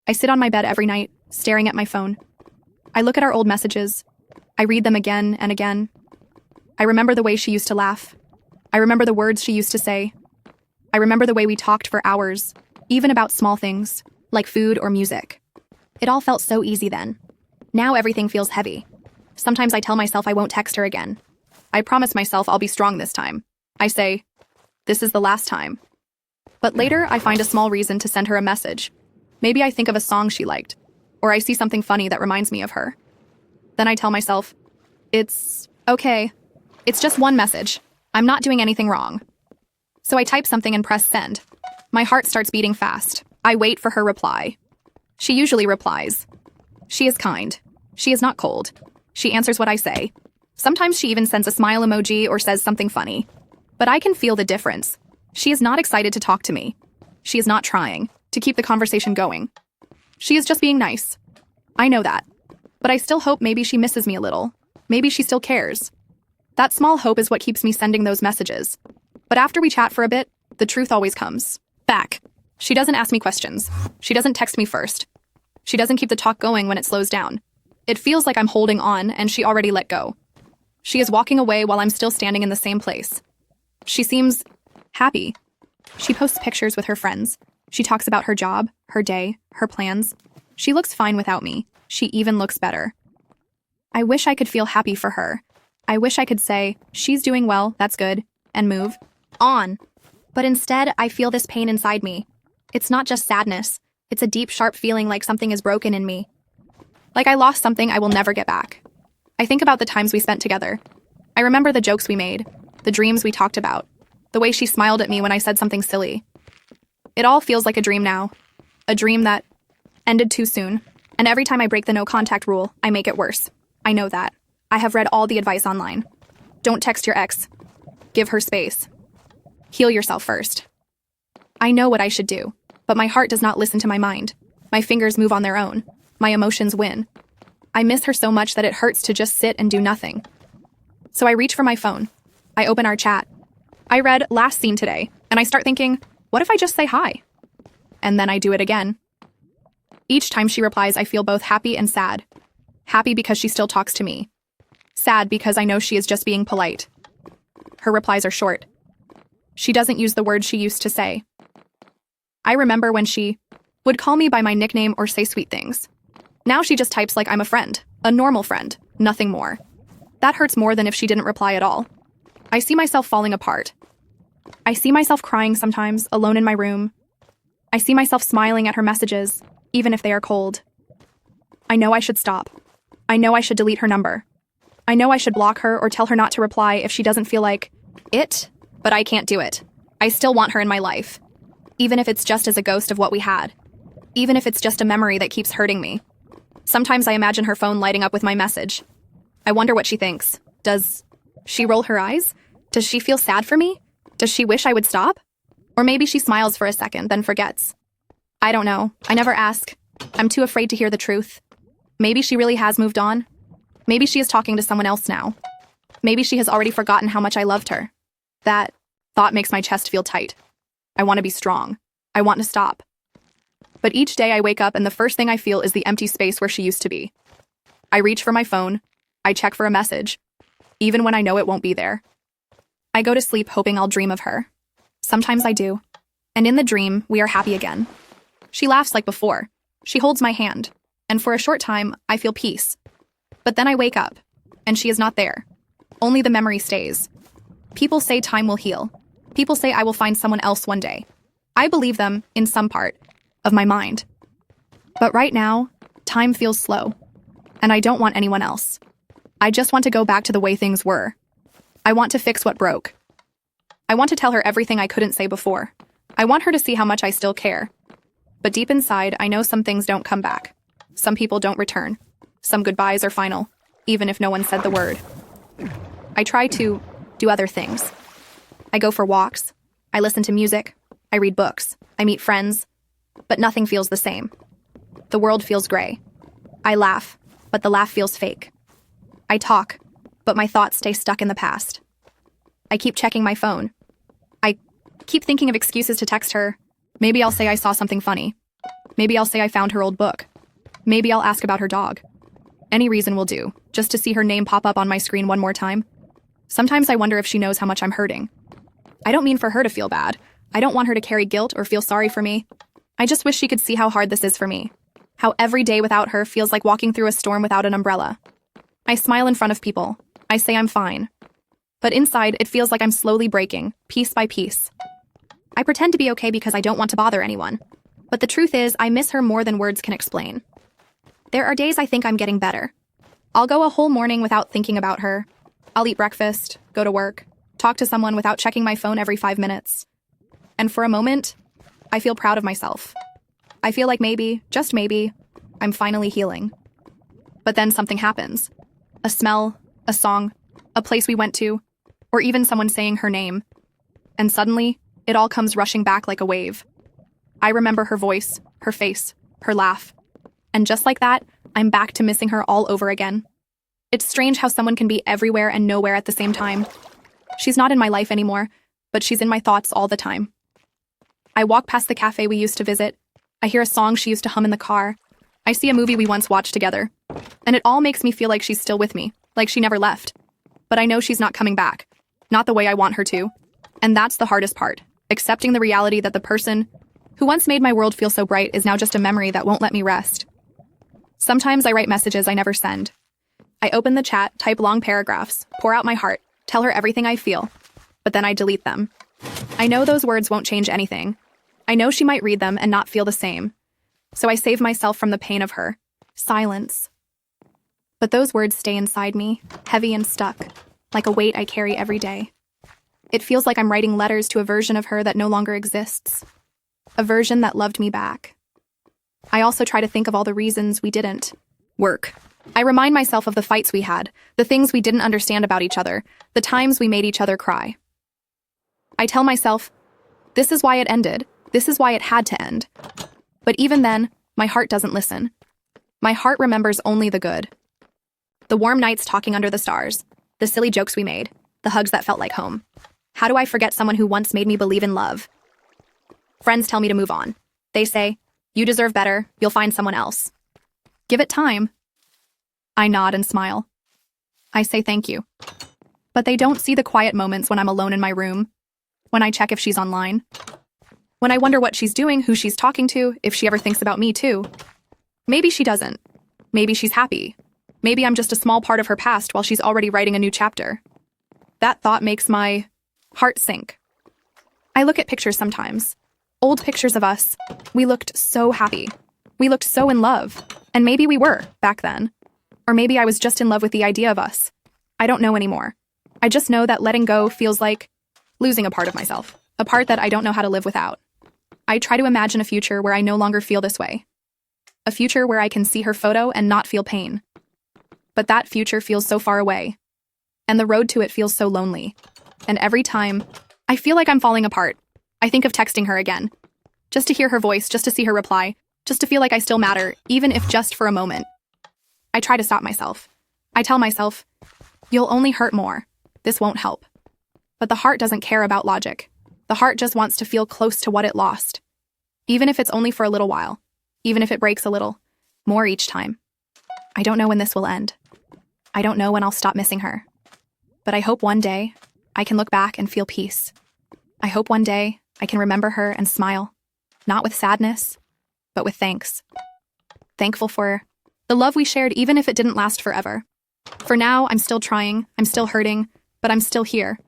I sit on my bed every night, staring at my phone. I look at our old messages. I read them again and again. I remember the way she used to laugh. I remember the words she used to say. I remember the way we talked for hours, even about small things, like food or music. It all felt so easy then. Now everything feels heavy. Sometimes I tell myself I won't text her again. I promise myself I'll be strong this time. I say, this is the last time. But later, I find a small reason to send her a message. Maybe I think of a song she liked, or I see something funny that reminds me of her. Then I tell myself, it's okay. It's just one message. I'm not doing anything wrong. So I type something and press send. My heart starts beating fast. I wait for her reply. She usually replies. She is kind. She is not cold. She answers what I say. Sometimes she even sends a smile emoji or says something funny. But I can feel the difference. She is not excited to talk to me. She is not trying to keep the conversation going. She is just being nice. I know that. But I still hope maybe she misses me a little. Maybe she still cares. That small hope is what keeps me sending those messages. But after we chat for a bit, the truth always comes back. She doesn't ask me questions. She doesn't text me first. She doesn't keep the talk going when it slows down. It feels like I'm holding on and she already let go. She is walking away while I'm still standing in the same place. She seems happy. She posts pictures with her friends. She talks about her job, her day, her plans. She looks fine without me. She even looks better. I wish I could feel happy for her. I wish I could say, she's doing well, that's good, and move on. But instead, I feel this pain inside me. It's not just sadness. It's a deep, sharp feeling like something is broken in me. Like I lost something I will never get back. I think about the times we spent together. I remember the jokes we made, the dreams we talked about, the way she smiled at me when I said something silly. It all feels like a dream now. A dream that ended too soon. And every time I break the no contact rule, I make it worse. I know that. I have read all the advice online. Don't text your ex. Give her space. Heal yourself first. I know what I should do, but my heart does not listen to my mind. My fingers move on their own. My emotions win. I miss her so much that it hurts to just sit and do nothing. So I reach for my phone. I open our chat. I read last seen today, and I start thinking, what if I just say hi? And then I do it again. Each time she replies, I feel both happy and sad. Happy because she still talks to me. Sad because I know she is just being polite. Her replies are short. She doesn't use the words she used to say. I remember when she would call me by my nickname or say sweet things. Now she just types like I'm a friend, a normal friend, nothing more. That hurts more than if she didn't reply at all. I see myself falling apart. I see myself crying sometimes, alone in my room. I see myself smiling at her messages, even if they are cold. I know I should stop. I know I should delete her number. I know I should block her or tell her not to reply if she doesn't feel like it, but I can't do it. I still want her in my life, even if it's just as a ghost of what we had, even if it's just a memory that keeps hurting me. Sometimes I imagine her phone lighting up with my message. I wonder what she thinks. Does she roll her eyes? Does she feel sad for me? Does she wish I would stop? Or maybe she smiles for a second, then forgets. I don't know. I never ask. I'm too afraid to hear the truth. Maybe she really has moved on. Maybe she is talking to someone else now. Maybe she has already forgotten how much I loved her. That thought makes my chest feel tight. I want to be strong. I want to stop. But each day I wake up and the first thing I feel is the empty space where she used to be. I reach for my phone. I check for a message, even when I know it won't be there. I go to sleep hoping I'll dream of her. Sometimes I do. And in the dream, we are happy again. She laughs like before. She holds my hand. And for a short time, I feel peace. But then I wake up, and she is not there. Only the memory stays. People say time will heal. People say I will find someone else one day. I believe them in some part of my mind. But right now, time feels slow. And I don't want anyone else. I just want to go back to the way things were. I want to fix what broke. I want to tell her everything I couldn't say before. I want her to see how much I still care. But deep inside, I know some things don't come back. Some people don't return. Some goodbyes are final, even if no one said the word. I try to do other things. I go for walks. I listen to music. I read books. I meet friends. But nothing feels the same. The world feels gray. I laugh, but the laugh feels fake. I talk, but my thoughts stay stuck in the past. I keep checking my phone. I keep thinking of excuses to text her. Maybe I'll say I saw something funny. Maybe I'll say I found her old book. Maybe I'll ask about her dog. Any reason will do, just to see her name pop up on my screen one more time. Sometimes I wonder if she knows how much I'm hurting. I don't mean for her to feel bad. I don't want her to carry guilt or feel sorry for me. I just wish she could see how hard this is for me. How every day without her feels like walking through a storm without an umbrella. I smile in front of people. I say I'm fine. But inside, it feels like I'm slowly breaking, piece by piece. I pretend to be okay because I don't want to bother anyone. But the truth is, I miss her more than words can explain. There are days I think I'm getting better. I'll go a whole morning without thinking about her. I'll eat breakfast, go to work, talk to someone without checking my phone every 5 minutes. And for a moment, I feel proud of myself. I feel like maybe, just maybe, I'm finally healing. But then something happens. A smell, a song, a place we went to, or even someone saying her name. And suddenly, it all comes rushing back like a wave. I remember her voice, her face, her laugh. And just like that, I'm back to missing her all over again. It's strange how someone can be everywhere and nowhere at the same time. She's not in my life anymore, but she's in my thoughts all the time. I walk past the cafe we used to visit. I hear a song she used to hum in the car. I see a movie we once watched together. And it all makes me feel like she's still with me, like she never left. But I know she's not coming back. Not the way I want her to. And that's the hardest part, accepting the reality that the person who once made my world feel so bright is now just a memory that won't let me rest. Sometimes I write messages I never send. I open the chat, type long paragraphs, pour out my heart, tell her everything I feel, but then I delete them. I know those words won't change anything. I know she might read them and not feel the same. So I save myself from the pain of her. Silence. But those words stay inside me, heavy and stuck, like a weight I carry every day. It feels like I'm writing letters to a version of her that no longer exists. A version that loved me back. I also try to think of all the reasons we didn't work. I remind myself of the fights we had, the things we didn't understand about each other, the times we made each other cry. I tell myself, this is why it ended. This is why it had to end. But even then, my heart doesn't listen. My heart remembers only the good. The warm nights talking under the stars, the silly jokes we made, the hugs that felt like home. How do I forget someone who once made me believe in love? Friends tell me to move on. They say, you deserve better, you'll find someone else. Give it time. I nod and smile. I say thank you. But they don't see the quiet moments when I'm alone in my room, when I check if she's online, when I wonder what she's doing, who she's talking to, if she ever thinks about me too. Maybe she doesn't. Maybe she's happy. Maybe I'm just a small part of her past while she's already writing a new chapter. That thought makes my heart sink. I look at pictures sometimes. Old pictures of us. We looked so happy. We looked so in love. And maybe we were, back then. Or maybe I was just in love with the idea of us. I don't know anymore. I just know that letting go feels like losing a part of myself. A part that I don't know how to live without. I try to imagine a future where I no longer feel this way. A future where I can see her photo and not feel pain. But that future feels so far away. And the road to it feels so lonely. And every time, I feel like I'm falling apart. I think of texting her again. Just to hear her voice, just to see her reply, just to feel like I still matter, even if just for a moment. I try to stop myself. I tell myself, you'll only hurt more. This won't help. But the heart doesn't care about logic. The heart just wants to feel close to what it lost. Even if it's only for a little while. Even if it breaks a little. More each time. I don't know when this will end. I don't know when I'll stop missing her. But I hope one day I can look back and feel peace. I hope one day I can remember her and smile. Not with sadness, but with thanks. Thankful for the love we shared even if it didn't last forever. For now, I'm still trying, I'm still hurting, but I'm still here.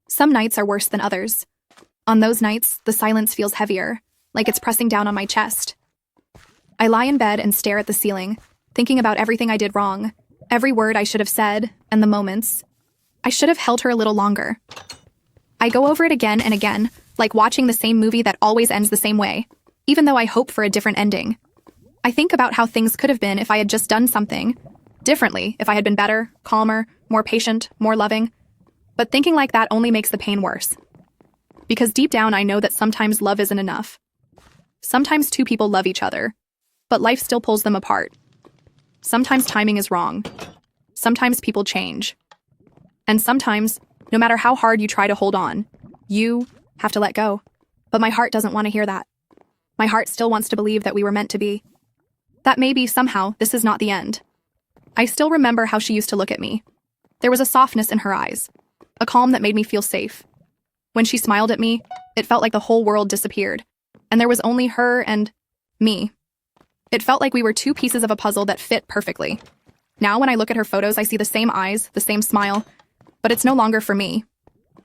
Some nights are worse than others. On those nights, the silence feels heavier, like it's pressing down on my chest. I lie in bed and stare at the ceiling, thinking about everything I did wrong, every word I should have said, and the moments. I should have held her a little longer. I go over it again and again, like watching the same movie that always ends the same way, even though I hope for a different ending. I think about how things could have been if I had just done something differently, if I had been better, calmer, more patient, more loving. But thinking like that only makes the pain worse. Because deep down, I know that sometimes love isn't enough. Sometimes two people love each other, but life still pulls them apart. Sometimes timing is wrong. Sometimes people change. And sometimes, no matter how hard you try to hold on, you have to let go. But my heart doesn't want to hear that. My heart still wants to believe that we were meant to be. That maybe, somehow, this is not the end. I still remember how she used to look at me. There was a softness in her eyes, a calm that made me feel safe. When she smiled at me, it felt like the whole world disappeared, and there was only her and me. It felt like we were two pieces of a puzzle that fit perfectly. Now when I look at her photos, I see the same eyes, the same smile, but it's no longer for me.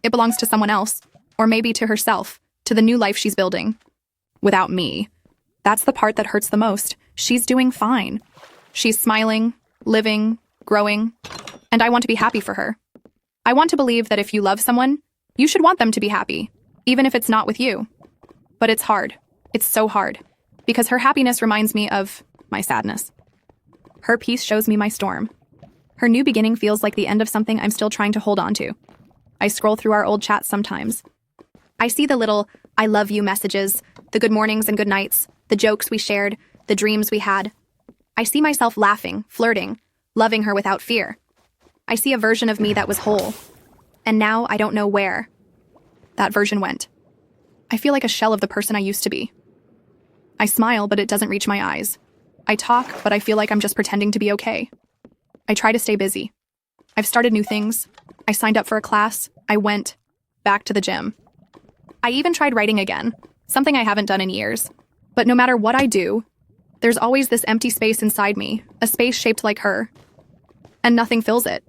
It belongs to someone else, or maybe to herself, to the new life she's building. Without me. That's the part that hurts the most. She's doing fine. She's smiling, living, growing, and I want to be happy for her. I want to believe that if you love someone, you should want them to be happy, even if it's not with you. But it's hard. It's so hard, because her happiness reminds me of my sadness. Her peace shows me my storm. Her new beginning feels like the end of something I'm still trying to hold on to. I scroll through our old chats sometimes. I see the little I love you messages, the good mornings and good nights, the jokes we shared, the dreams we had. I see myself laughing, flirting, loving her without fear. I see a version of me that was whole. And now I don't know where that version went. I feel like a shell of the person I used to be. I smile, but it doesn't reach my eyes. I talk, but I feel like I'm just pretending to be okay. I try to stay busy. I've started new things. I signed up for a class. I went back to the gym. I even tried writing again, something I haven't done in years. But no matter what I do, there's always this empty space inside me, a space shaped like her. And nothing fills it.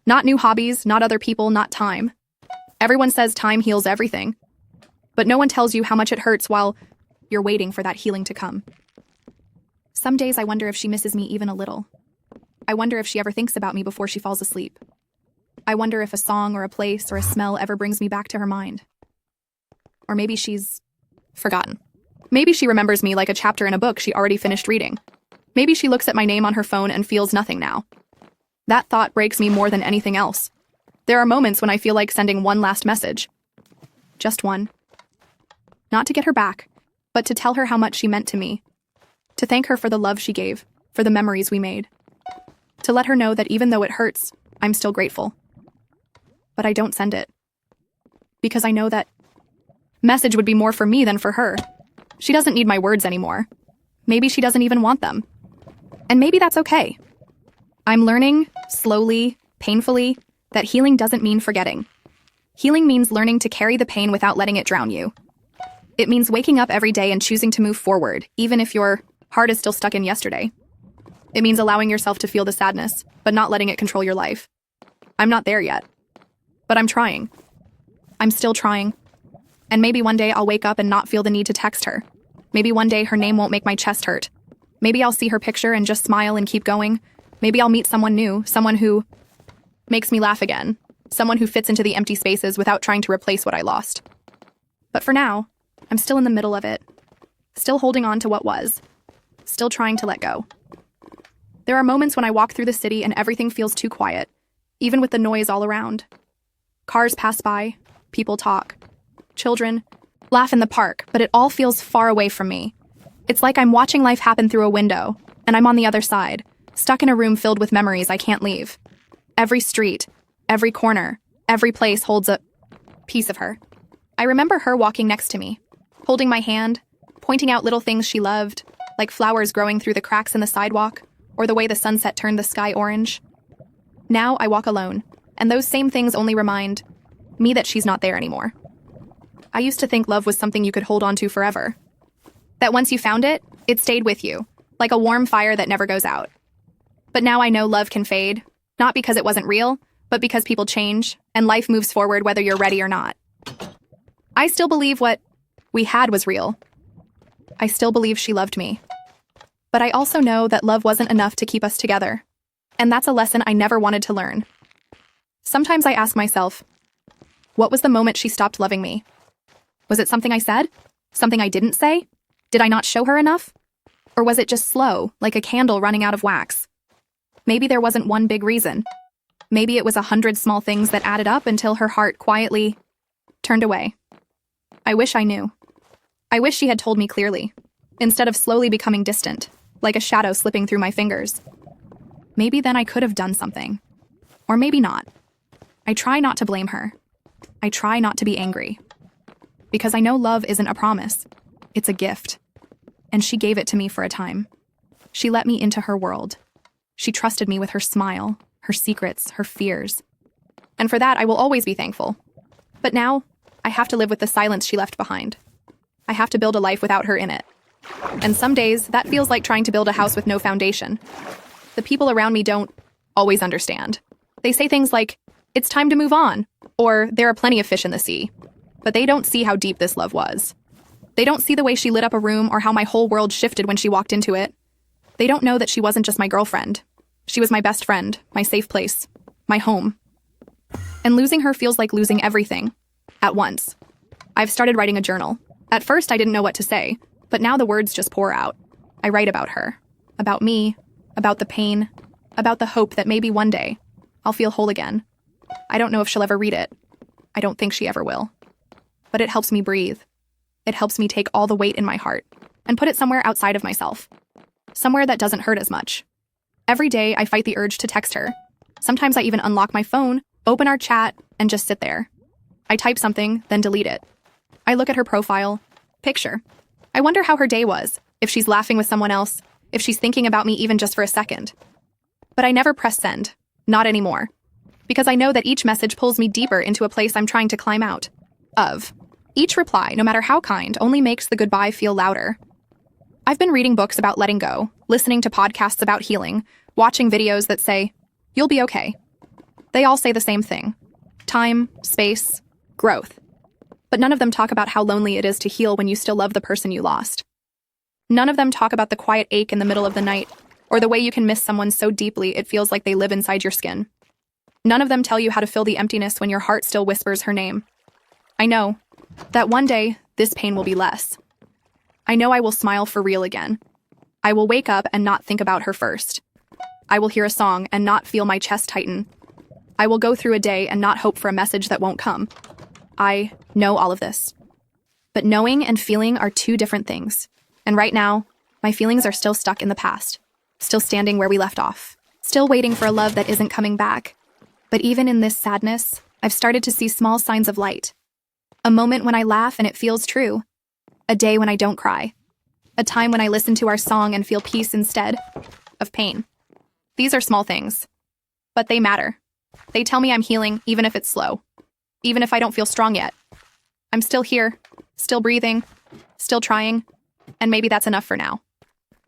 Not new hobbies, not other people, not time. Everyone says time heals everything. But no one tells you how much it hurts while you're waiting for that healing to come. Some days I wonder if she misses me even a little. I wonder if she ever thinks about me before she falls asleep. I wonder if a song or a place or a smell ever brings me back to her mind. Or maybe she's forgotten. Maybe she remembers me like a chapter in a book she already finished reading. Maybe she looks at my name on her phone and feels nothing now. That thought breaks me more than anything else. There are moments when I feel like sending one last message. Just one. Not to get her back, but to tell her how much she meant to me. To thank her for the love she gave, for the memories we made. To let her know that even though it hurts, I'm still grateful. But I don't send it. Because I know that message would be more for me than for her. She doesn't need my words anymore. Maybe she doesn't even want them. And maybe that's okay. I'm learning, slowly, painfully, that healing doesn't mean forgetting. Healing means learning to carry the pain without letting it drown you. It means waking up every day and choosing to move forward, even if your heart is still stuck in yesterday. It means allowing yourself to feel the sadness, but not letting it control your life. I'm not there yet. But I'm trying. I'm still trying. And maybe one day I'll wake up and not feel the need to text her. Maybe one day her name won't make my chest hurt. Maybe I'll see her picture and just smile and keep going. Maybe I'll meet someone new, someone who makes me laugh again. Someone who fits into the empty spaces without trying to replace what I lost. But for now, I'm still in the middle of it. Still holding on to what was. Still trying to let go. There are moments when I walk through the city and everything feels too quiet, even with the noise all around. Cars pass by, people talk, children laugh in the park, but it all feels far away from me. It's like I'm watching life happen through a window, and I'm on the other side, stuck in a room filled with memories I can't leave. Every street, every corner, every place holds a piece of her. I remember her walking next to me, holding my hand, pointing out little things she loved, like flowers growing through the cracks in the sidewalk, or the way the sunset turned the sky orange. Now I walk alone, and those same things only remind me that she's not there anymore. I used to think love was something you could hold on to forever. That once you found it, it stayed with you, like a warm fire that never goes out. But now I know love can fade, not because it wasn't real, but because people change, and life moves forward whether you're ready or not. I still believe what we had was real. I still believe she loved me. But I also know that love wasn't enough to keep us together. And that's a lesson I never wanted to learn. Sometimes I ask myself, what was the moment she stopped loving me? Was it something I said? Something I didn't say? Did I not show her enough? Or was it just slow, like a candle running out of wax? Maybe there wasn't one big reason. Maybe it was 100 small things that added up until her heart quietly turned away. I wish I knew. I wish she had told me clearly, instead of slowly becoming distant, like a shadow slipping through my fingers. Maybe then I could have done something. Or maybe not. I try not to blame her. I try not to be angry. Because I know love isn't a promise. It's a gift. And she gave it to me for a time. She let me into her world. She trusted me with her smile, her secrets, her fears. And for that, I will always be thankful. But now, I have to live with the silence she left behind. I have to build a life without her in it. And some days, that feels like trying to build a house with no foundation. The people around me don't always understand. They say things like, "It's time to move on," or "There are plenty of fish in the sea." But they don't see how deep this love was. They don't see the way she lit up a room or how my whole world shifted when she walked into it. They don't know that she wasn't just my girlfriend. She was my best friend, my safe place, my home. And losing her feels like losing everything, at once. I've started writing a journal. At first, I didn't know what to say, but now the words just pour out. I write about her, about me, about the pain, about the hope that maybe one day I'll feel whole again. I don't know if she'll ever read it. I don't think she ever will. But it helps me breathe. It helps me take all the weight in my heart and put it somewhere outside of myself, somewhere that doesn't hurt as much. Every day, I fight the urge to text her. Sometimes I even unlock my phone, open our chat, and just sit there. I type something, then delete it. I look at her profile, picture. I wonder how her day was, if she's laughing with someone else, if she's thinking about me even just for a second. But I never press send, not anymore, because I know that each message pulls me deeper into a place I'm trying to climb out of. Each reply, no matter how kind, only makes the goodbye feel louder. I've been reading books about letting go, listening to podcasts about healing, watching videos that say, "You'll be okay." They all say the same thing: time, space, growth. But none of them talk about how lonely it is to heal when you still love the person you lost. None of them talk about the quiet ache in the middle of the night, or the way you can miss someone so deeply it feels like they live inside your skin. None of them tell you how to fill the emptiness when your heart still whispers her name. I know that one day, this pain will be less. I know I will smile for real again. I will wake up and not think about her first. I will hear a song and not feel my chest tighten. I will go through a day and not hope for a message that won't come. I know all of this. But knowing and feeling are two different things. And right now, my feelings are still stuck in the past, still standing where we left off, still waiting for a love that isn't coming back. But even in this sadness, I've started to see small signs of light. A moment when I laugh and it feels true. A day when I don't cry. A time when I listen to our song and feel peace instead of pain. These are small things, but they matter. They tell me I'm healing, even if it's slow. Even if I don't feel strong yet. I'm still here, still breathing, still trying, and maybe that's enough for now.